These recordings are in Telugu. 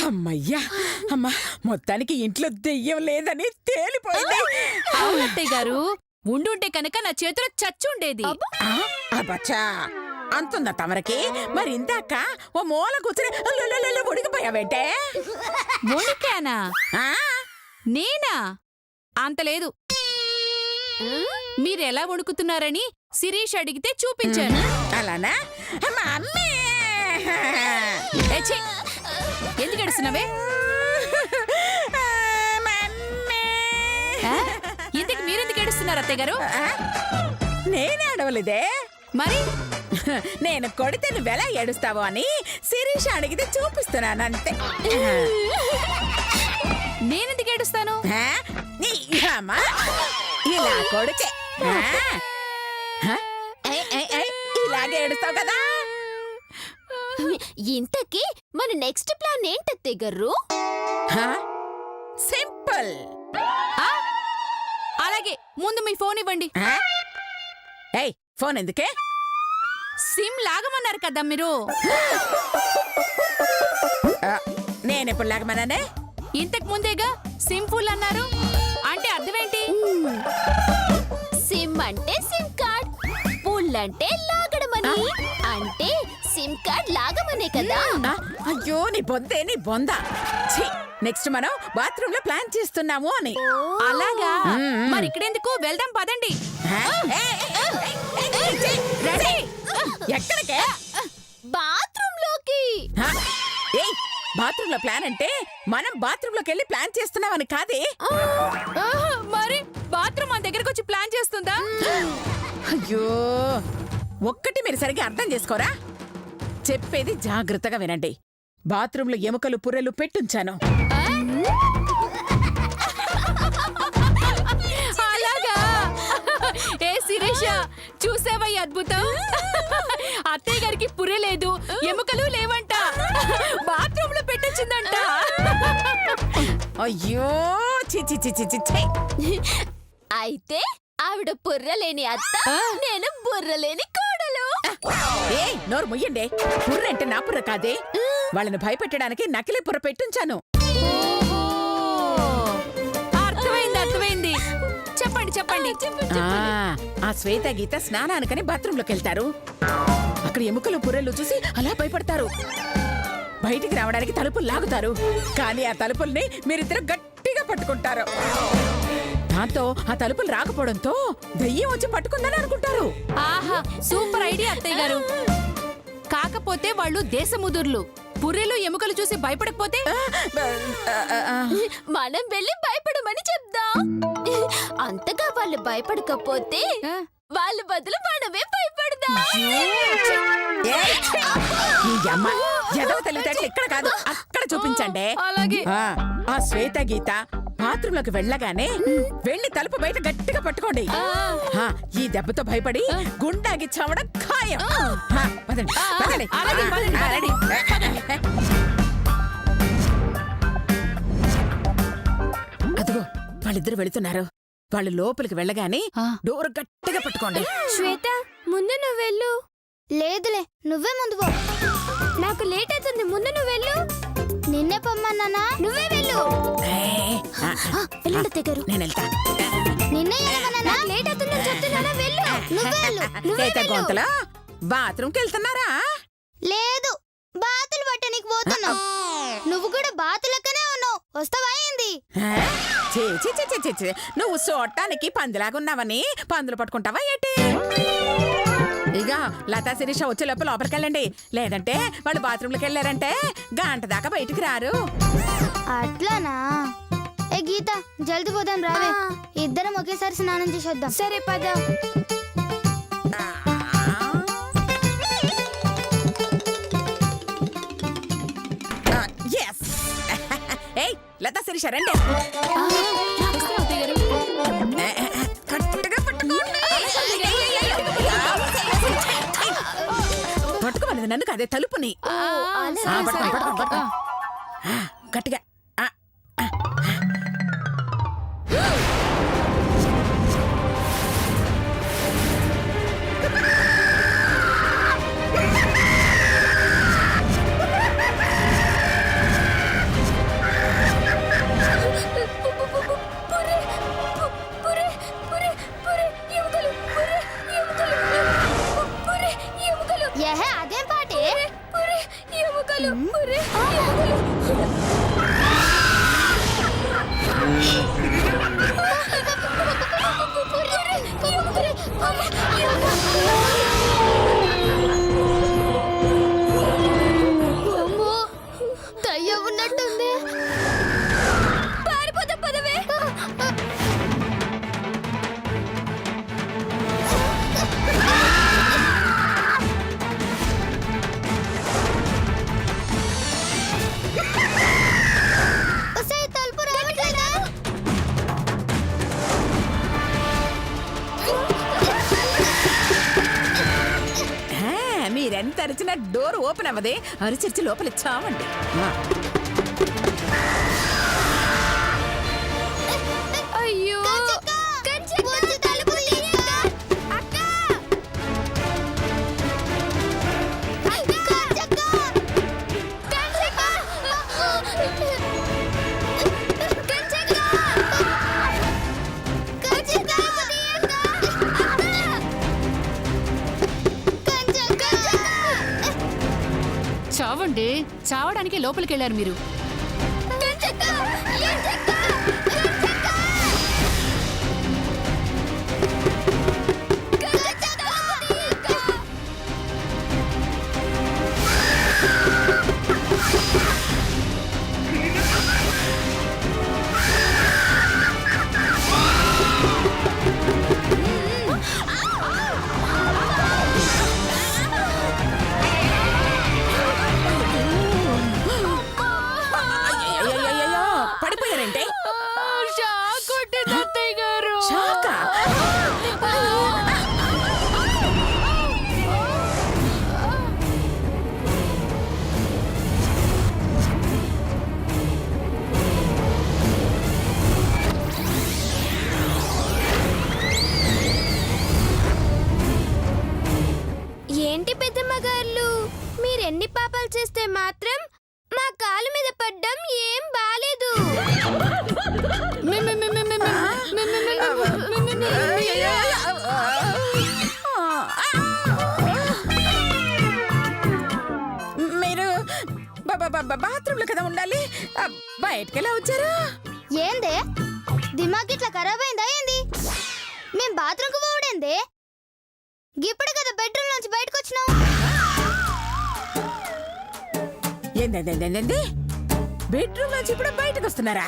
అమ్మయ్యా అమ్మా, మొత్తానికి ఇంట్లో దెయ్యం లేదని తేలిపోయింది. అవునత్తయ్య గారు, ఉండుంటే కనుక నా చేతిలో చచ్చుండేది. అబ్బచ్చా, అంతుందా తమరికి? మరి ఇందాక ఓ మూల కూర్చుని ఉడికిపోయావేంటే? వణికానా? ఆ? నేనా? అంతలేదు. మీరెలా వణుకుతున్నారని శిరీష్ అడిగితే చూపించాను. అలానా? మమ్మీ! ఏ ఛీ! ఎందుకు ఏడుస్తున్నావే? ఇంతకు మీరెందుకు ఏడుస్తున్నారు అత్తయ్య గారు? నేనే అడవలేదే. మరి నేను కొడితే నువ్వెలా ఏడుస్తావో అని శిరీష అడిగితే చూపిస్తున్నాను అంతే. నేనెందుకు ఏడుస్తాను? ఇలా కొడితే ఇలాగే ఏడుస్తావు కదా. ఇంతకీ మన నెక్స్ట్ ప్లాన్ ఏంటత్తయ్య గారు? సింపుల్. అలాగే, ముందు మీ ఫోన్ ఇవ్వండి. ఏయ్, ఫోన్ ఎందుకే? సిమ్ లాగమన్నారు కదా మీరు. నేనెప్పుడు లాగమన్నానే? ఇంతకు ముందేగా సిమ్ ఫుల్ అన్నారు. అంటే అర్థమేంటి? సిమ్ అంటే సిమ్ కార్డ్, ఫుల్ అంటే లాగడమని. అంటే సిమ్ కార్డ్ లాగమనే కదా. అయ్యో, నీ బొందే నీ బొంద. నెక్స్ట్ మనం బాత్రూమ్ లో ప్లాన్ చేస్తున్నాము అని. అలాగా? మరి ఇక్కడెందుకు? వెళ్దాం పదండి. ఎక్కడికే? బాత్రూమ్ లోకి. బాత్రూమ్ లో ప్లాన్ అంటే మనం బాత్రూమ్ లోకి వెళ్ళి ప్లాన్ చేస్తున్నామని కాదే. మరి బాత్రూమ్ మన దగ్గరకు వచ్చి ప్లాన్ చేస్తుందా? అయ్యో, ఒక్కటి మీరు సరిగ్గా అర్థం చేసుకోరా. చెప్పేది జాగ్రత్తగా వినండి. బాత్రూంలో ఎముకలు పుర్రెలు పెట్టుంచాను. అలాగా? ఏ శిరీష, చూసావా ఈ అద్భుతం? అత్తయ్య గారికి పుర్రె లేదు, ఎముకలు లేవంట, బాత్రూమ్ లో పెట్టొచ్చిందంట. అయ్యో, చిచి చిచి చిచి. అయితే ఆవిడ బుర్రలేని అత్త, నేను బుర్రలేని కోడలు. ఏయ్, నోరు ముయ్యండి. పుర్ర అంటే నా పుర్ర కాదే. వాళ్ళని భయపెట్టడానికి నకిలీ పుర్ర పెట్టుంచాను. అర్థమైంది, అర్థమైంది. చెప్పండి చెప్పండి. ఆ శ్వేత గీత స్నానానికని బాత్రూమ్ లోకి వెళ్తారు. అక్కడ ఎముకలు పుర్రెలు చూసి అలా భయపడతారు. బయటికి రావడానికి తలుపులు లాగుతారు. కానీ ఆ తలుపుల్ని మీరిద్దరు గట్టిగా పట్టుకుంటారు. దాంతో ఆ తలుపులు రాకపోవడంతో దెయ్యం వచ్చి పట్టుకుందని అనుకుంటారు. ఆహా, సూపర్ ఐడియా అత్తయ్య గారు. కాకపోతే వాళ్ళు దేశముదుర్లు. పుర్రెలు ఎముకలు చూసి భయపడకపోతే మనం వెళ్ళి భయపడమని చెప్దాం. అంతగా వాళ్ళు భయపడకపోతే వాళ్ళ బదులు మనమే భయపడదాం. ఇక్కడ కాదు, అక్కడ చూపించండి. అలాగే. ఆ శ్వేత గీత బాత్రూమ్ లోకి వెళ్ళగానే వెళ్లి తలుపు బయట గట్టిగా పట్టుకోండి. ఈ దెబ్బతో భయపడి గుండాగి చావడం ఖాయం. పదండి, పదండి. అదిగో వాళ్ళిద్దరు వెళుతున్నారు. వాళ్ళు లోపలికి వెళ్ళగానే డోర్ గట్టిగా పట్టుకోండి. శ్వేత, ముందు నువ్వు వెళ్ళు. లేదులే, నువ్వే ముందు పో. నాకు లేట్ అవుతుంది, ముందు నువ్వు వెళ్ళు. నిన్నే పొమ్మన్నానా? నువ్వే వెళ్ళు. వెళ్ళండి తెగరు. నేను వెళ్తా. నిన్నే ఏమన్నానా? లేట్ అవుతుందని చెప్తున్నానా? వెళ్ళు. నువ్వే వెళ్ళు. నువ్వే గొంతలో బాత్రూమ్కి వెళ్తున్నారా? లేదు, బాతులు పట్టనికి పోతున్నా. నువ్వు కూడా బాతులక్కనే ఉన్నావు. వస్తావా ఏంది? నువ్వు చూడటానికి పందిలాగున్నావని పందులు పట్టుకుంటావా ఏంటి? ఇక లతా శిరీష వచ్చే లోపల లోపలికెళ్ళండి. లేదంటే వాళ్ళు బాత్రూంలోకి వెళ్ళారంటే గంట దాకా బయటికి రారు. అట్లానా? ఏ గీత, జల్ది పోదాం రావే. ఇద్దరం ఒకేసారి స్నానం చేసొద్దాం. సరే పద. ఏయ్, లతా శిరీష రండి. పట్టుకోవాలి నన్ను కాదే, తలుపుని గట్టిగా. ఎంత అరిచినా డోర్ ఓపెన్ అవ్వదే. అరిచిరిచి లోపల చావండి. అయ్యో చావండి. చావడానికి లోపలికి వెళ్ళారు మీరు. అయ్యయ్యయ్యయ్యో, పడిపోయారంటే షాక్ కొట్టింది అత్తయ్య గారు. షాకా? ఏంటి పెద్దమ్మ గారు, మీరెన్ని పాపాలు చేస్తే మాత్రం మా కాలు మీద పడ్డం ఏం బాలేదు. మీరు బాత్రూంలో కదా ఉండాలి, బయటకెలా వచ్చారు? ఏందే దిమాగ్ ఇట్లా ఖరాబ్ అయిందా ఏంది? మేం బాత్రూమ్కి పోవడేందే? ఇప్పుడు కదా బెడ్రూమ్ నుంచి బయటకు వచ్చినాం. ఏంది బెడ్రూమ్ నుంచి ఇప్పుడు బయటకు వస్తున్నారా?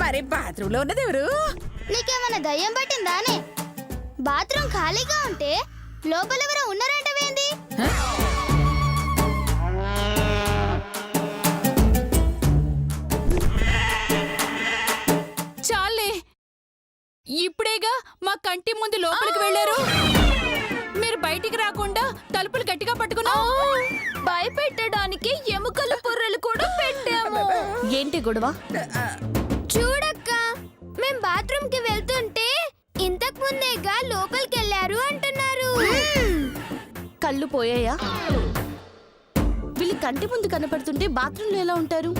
మరి బాత్రూమ్ లో ఉన్నది ఎవరు? నీకేమైనా దయ్యం పట్టిందానే? బాత్రూమ్ ఖాళీగా ఉంటే లోపల ఎవరో ఉన్నారంటవేంది? చాలే, ఇప్పుడేగా మా కంటి ముందు లోపలికి వెళ్ళారు. మీరు బయటికి రాకుండా తలుపులు గట్టిగా పట్టుకున్నా. భయపెట్టడానికి ఎముకల పుర్రెలు కూడా పెట్టాము. ఏంటి గొడవ? చూడక్క, మేం బాత్రూమ్ కి వెళ్తుంటే ఇంతకు ముందేగా లోపలికి వెళ్ళారు అంటున్నారు. కళ్ళు పోయాయా? వీళ్ళు కంటి ముందు కనపడుతుంటే బాత్రూంలో ఎలా ఉంటారు?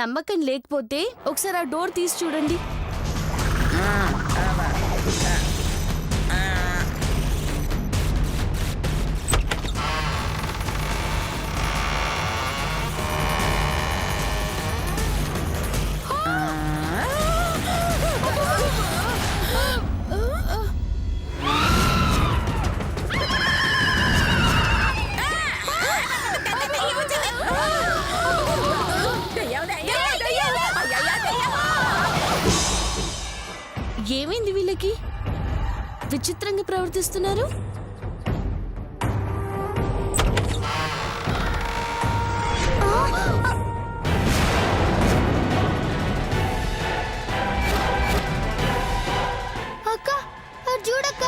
నమ్మకం లేకపోతే ఒకసారి ఆ డోర్ తీసి చూడండి. ఏమైంది వీళ్ళకి? విచిత్రంగా ప్రవర్తిస్తున్నారు. అక్క, అది చూడక్క,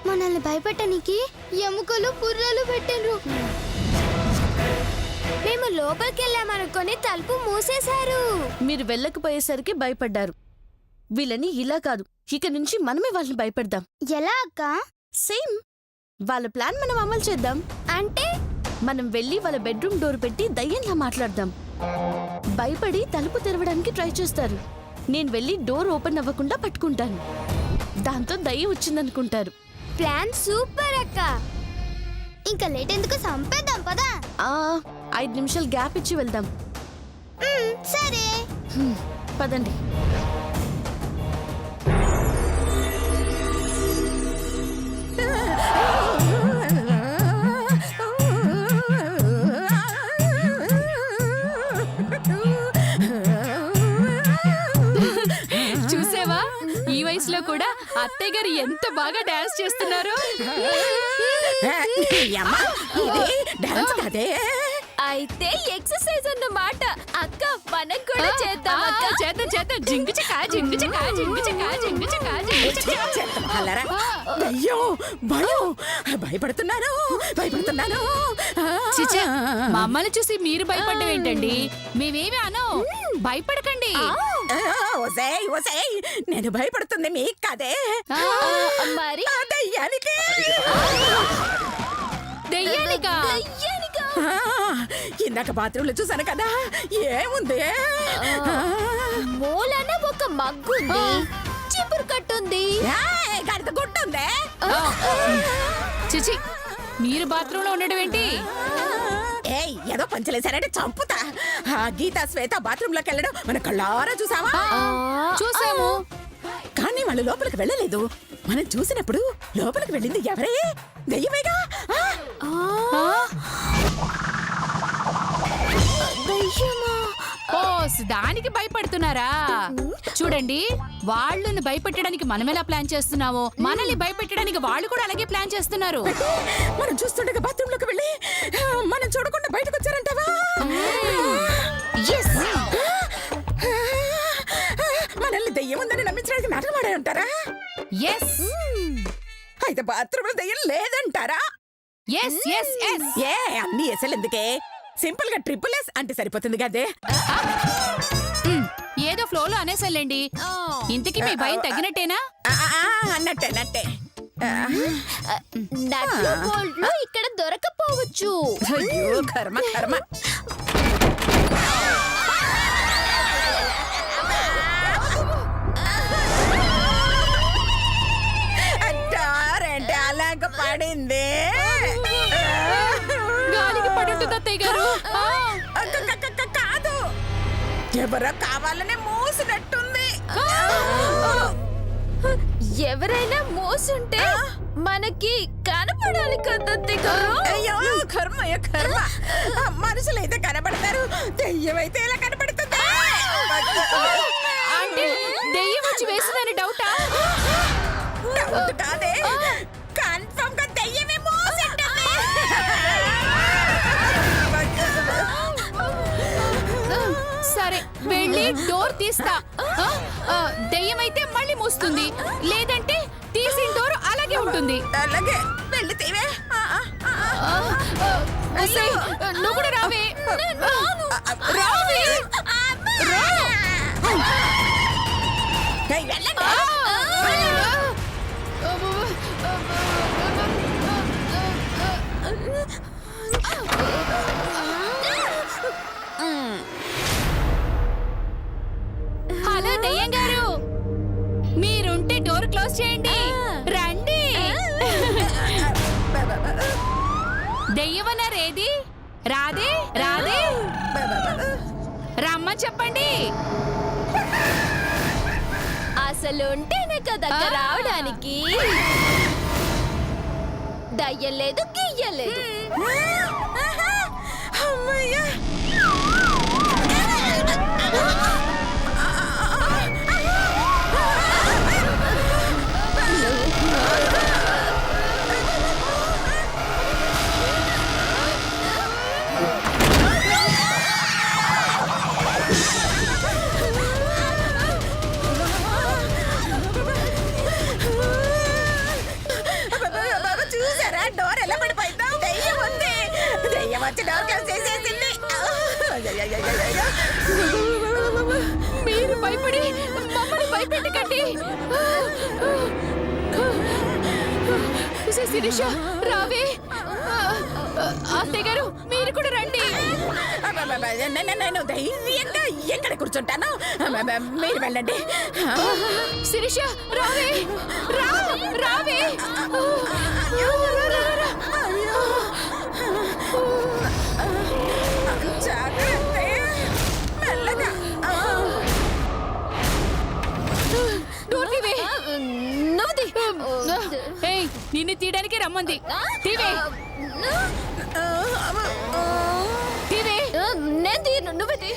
మనల్ని భయపెట్టడానికి ఎముకలు పుర్రెలు పెట్టిండ్రు. మేము లోపలికి వెళ్ళామనుకొని తలుపు మూసేశారు. మీరు వెళ్ళకపోయేసరికి భయపడ్డారు. వీళ్ళని ఇలా కాదు, ఇక నుంచి మనమే వాళ్ళని భయపెడదాం. ఎలా అక్క? సేమ్ వాళ్ళ ప్లాన్ మనం అమలు చేద్దాం. అంటే మనం వెళ్ళి వాళ్ళ బెడ్రూమ్ డోర్ పెట్టి దయ్యంలా మాట్లాడదాం. భయపడి తలుపు తెరవడానికి ట్రై చేస్తారు. నేను వెళ్ళి డోర్ ఓపెన్ అవ్వకుండా పట్టుకుంటాను. దాంతో దయ్యం వచ్చిందనుకుంటారు. ప్లాన్ సూపర్ అక్క. ఇంకా లేట్ ఎందుకు, సంపేద్దాం పదా. 5 నిమిషాలు గ్యాప్ ఇచ్చి వెళ్దాం. సరే పదండి. చూసావా, ఈ వయసులో కూడా అత్తయ్య గారు ఎంత బాగా డాన్స్ చేస్తున్నారు. అయితే ఎక్సర్సైజ్ అన్నమాట. అక్క మనం కూడా చేద్దాం. చేద్దాం. భయపడద్దు. జింగు చకా జింగు చకా జింగు చకా జింగు చకా జింగు చకా. చెత్తమహల్లరా. అయ్యో భయం, భయపడుతున్నాను భయపడుతున్నాను. చిచ్చా, మమ్మల్ని చూసి మీరు భయపడ్డం ఏంటండి? మేమేమి అను, భయపడకండి. ఒసేయ్ ఒసేయ్, నేను భయపడుతుంది మీకు కదే, మరి ఆ దయ్యానికి. దెయ్యానికా? ఆ, ఇందాక బాత్రూంలో చూసాను కదా, ఏముంది? మూలన ఒక మగ్గుంది, చిపురు కట్టుంది. గడిత గుట్టుంది. చిచి, మీరు బాత్రూంలో ఉండడం ఏంటి? ఏయ్, ఏదో పంచలేశారంటే చంపుతా. ఆ గీతా శ్వేత బాత్రూమ్ లోకి వెళ్ళడం మన కళ్ళారా చూసావా? చూసాము. కానీ వాళ్ళు లోపలికి వెళ్ళలేదు. మనం చూసినప్పుడు లోపలికి వెళ్ళింది ఎవరే? దెయ్యమేగా. ఓ, దానికి భయపడుతున్నారా? చూడండి, వాళ్ళను భయపెట్టడానికి మనం ఎలా ప్లాన్ చేస్తున్నామో, మనల్ని భయపెట్టడానికి వాళ్ళు కూడా అలాగే ప్లాన్ చేస్తున్నారు. మనం చూస్తుండగా బాత్రూమ్ లోకి వెళ్ళి మనం చూడకుండా బయటకు వచ్చారంటావా? మనల్ని దెయ్యం ఉందని నమ్మించడానికి నాటకం ఆడే ఉంటారా? ఎస్ అయితే బాత్రూమ్ లో దెయ్యం లేదంటారా? Yes yes yes. ఏ అన్ని ఎసలు ఎందుకే? సింపుల్ గా ట్రిపుల్ ఎస్ అంటే సరిపోతుంది కదే. ఏదో ఫ్లోలో అనేసండి. ఇంతకీ మీ భయం తగ్గినట్టేనా? అన్నట్టే నట్టే. నట్లు బోల్ట్లు ఇక్కడ దొరకపోవచ్చు. అయ్యో కర్మ కర్మ. అలాగ పడింది. గాలికి పడుంటుంది అత్తయ్య గారు. కాదు, ఎవరో కావాలనే మోసినట్టుంది. ఎవరైనా మోసుంటే మనకి కనపడాలి కదత్తి గారు. అయ్యో కర్మ కర్మ. మనుషులైతే కనబడతారు, దెయ్యం అయితే ఎలా కనబడుతుందా? అంటే దెయ్యం వచ్చి వేసిందని డౌటా? డౌట్ కాదే, కన్ఫర్మ్ గా దెయ్యమే మోసింటుంది. సరే, వెళ్ళి డోర్ తీస్తా. దెయ్యం అయితే మళ్ళీ మూస్తుంది, లేదంటే తీసిన డోర్ అలాగే ఉంటుంది. అలాగే వెళ్ళి తీవే. ఒసేయ్, నువ్వు కూడా రావే. రావే. వెళ్ళండి. హలో దెయ్యం గారు, మీరుంటే డోర్ క్లోజ్ చేయండి. రండి. దెయ్యమన్నారేది? రాదే రాదే, రమ్మని చెప్పండి. అసలు ఉంటేనే కదా రావడానికి. దయ్యం లేదు గియ్యలేదు. అమ్మయ్యా. చూసారా డోర్ ఎలా పడిపోయిందో? దెయ్యం ఉంది. దెయ్యం వచ్చి డోర్ క్లోజ్ చేసేసింది. మీరు భయపడి మమ్మల్ని భయపెట్టకండి. శిరీష, రావే. అత్తయ్య గారు, మీరు కూడా రండి. నేను ధైర్యంగా ఎక్కడ కూర్చుంటాను, మీరు వెళ్ళండి. శిరీష, రావే. రావే. జాగ్రత్త, మెల్లగా. డోర్ తీవే. నువ్వుది. ఏయ్, నిన్ను తీయడానికి రమ్మంది. తీవే. తీవే. నేను తీయను, నువ్వే తీ.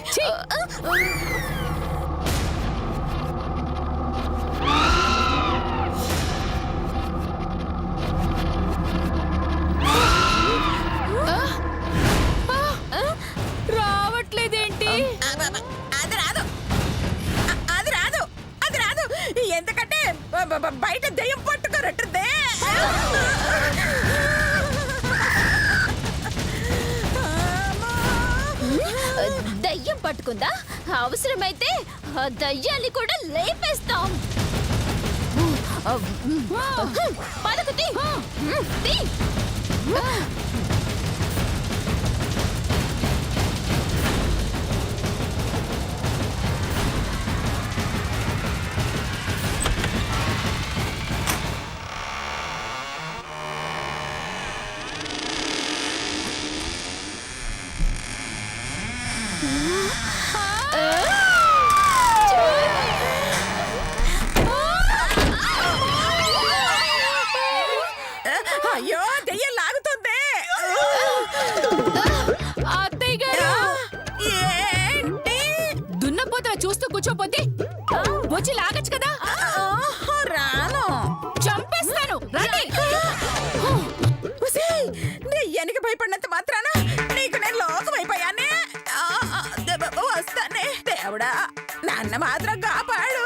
రావట్లేదేంటి? అది రాదు, అది ఎందుకంటే బయట దెయ్యం పట్టుకోరట్టుందే. దయ్యం పట్టుకుందా? అవసరమైతే ఆ దయ్యాన్ని కూడా లేపేస్తాం. పదకు తీ. తీ. అయ్యో దెయ్యం లాగుతుంది. అత్తయ్య గారు, ఏంటి? దున్నపోతల చూస్తూ కూర్చోపోతే వచ్చి లాగచ్చు కదా. రాను. చంపేస్తాను. రండి. ఉసేయ్, దెయ్యానికి భయపడినంత మాత్రాన నీకు నేను లోకం అయిపోయానే. వస్తానే. దేవుడా, నన్ను మాత్రం కాపాడు.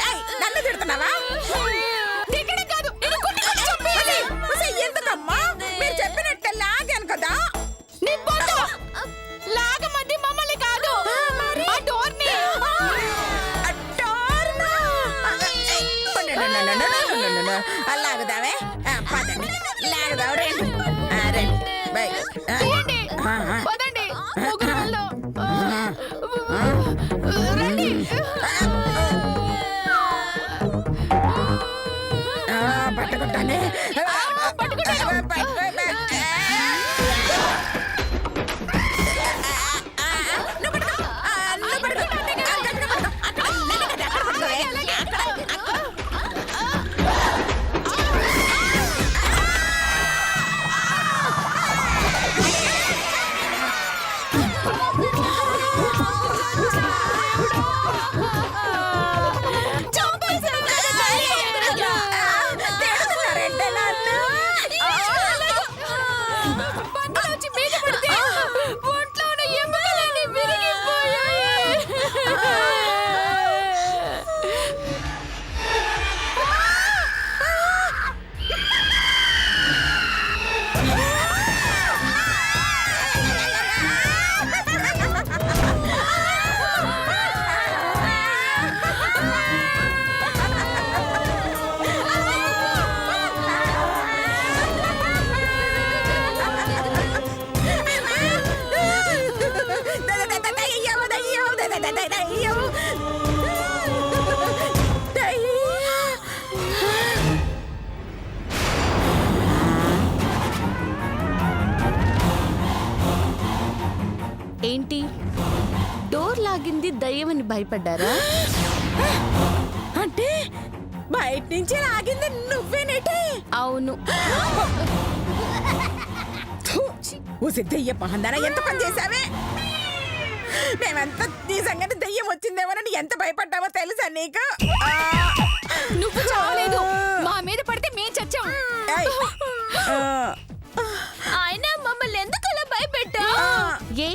ఏయ్, నన్ను తిడుతున్నావా? ఇక్కడ కాదు, నేను కొట్టి ఉసేయ్, ఎందుకమ్మా? మీరు చెప్పినట్టే లాగాను కదా. నీ బొంద. లాగమంది మమ్మల్ని కాదు, ఆ డోర్ని. లాగుదామే. పదండి, లాగుదాం. రండి, రండి. బై. తీయండి. పదండి. ముగ్గురు వెళ్దాం. రండి. పట్టుకుంటానే. బండలోంచి మీద పడితే ఒంట్లో ఉన్న ఎముకలన్నీ విరిగిపోయాయి. ఏంటి, డోర్ లాగింది దయ్యమని భయపడ్డారా? అంటే బయట నుంచి లాగింది నువ్వేనేటి? అవును. ఊసి దెయ్య మహందాన ఎంత పని చేశావే. మేమంతా నిజంగానే దెయ్యం వచ్చిందేమోనని ఎంత భయపడ్డామో తెలుసా నీకు? నువ్వు చావలేదు, మా మీద పడితే మేం చచ్చాం. ఏయ్, ఆయన మమ్మల్ని ఎందుకు అలా భయపెట్టా? ఏ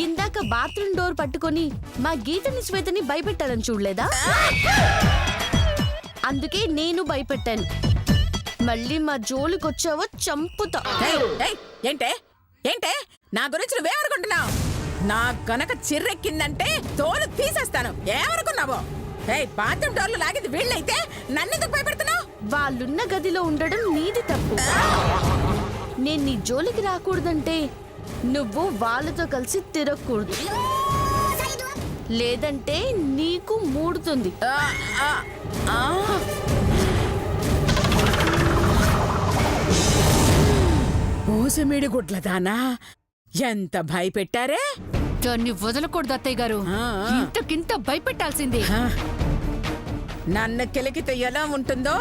ఇందాక బాత్రూమ్ డోర్ పట్టుకొని మా గీతని శ్వేతని భయపెట్టాలని చూడలేదా? అందుకే నేను భయపెట్టాను. మళ్ళీ మా జోలికొచ్చావో చంపుతా. ఏంటే ఏంటే నా గురించి నువ్వేమనుకుంటున్నావు? నా కనుక చిర్రెక్కిందంటే తోలు తీసేస్తాను. ఏమనుకున్నావో? బాత్రూమ్ డోర్లు లాగింది వీళ్ళైతే నన్నెందుకు భయపెడుతున్నావు? వాళ్ళున్న గదిలో ఉండడం నీది తప్పు. నేను నీ జోలికి రాకూడదంటే నువ్వు వాళ్ళతో కలిసి తిరగకూడదు, లేదంటే నీకు మూడుతుంది. ఓసమిడి గుడ్ల దానా ఎంత భయపెట్టారే. దాన్ని వదలకూడదు అత్తయ్య గారు, ఇంతకింత భయపెట్టాల్సిందే. నన్ను కెలికితే ఎలా ఉంటుందో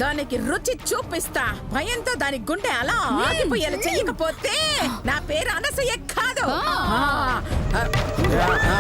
దానికి రుచి చూపిస్తా. భయంతో దాని గుండె అలా ఆగిపోయేలా చెయ్యకపోతే నా పేరు అనసూయ కాదు. ఆ,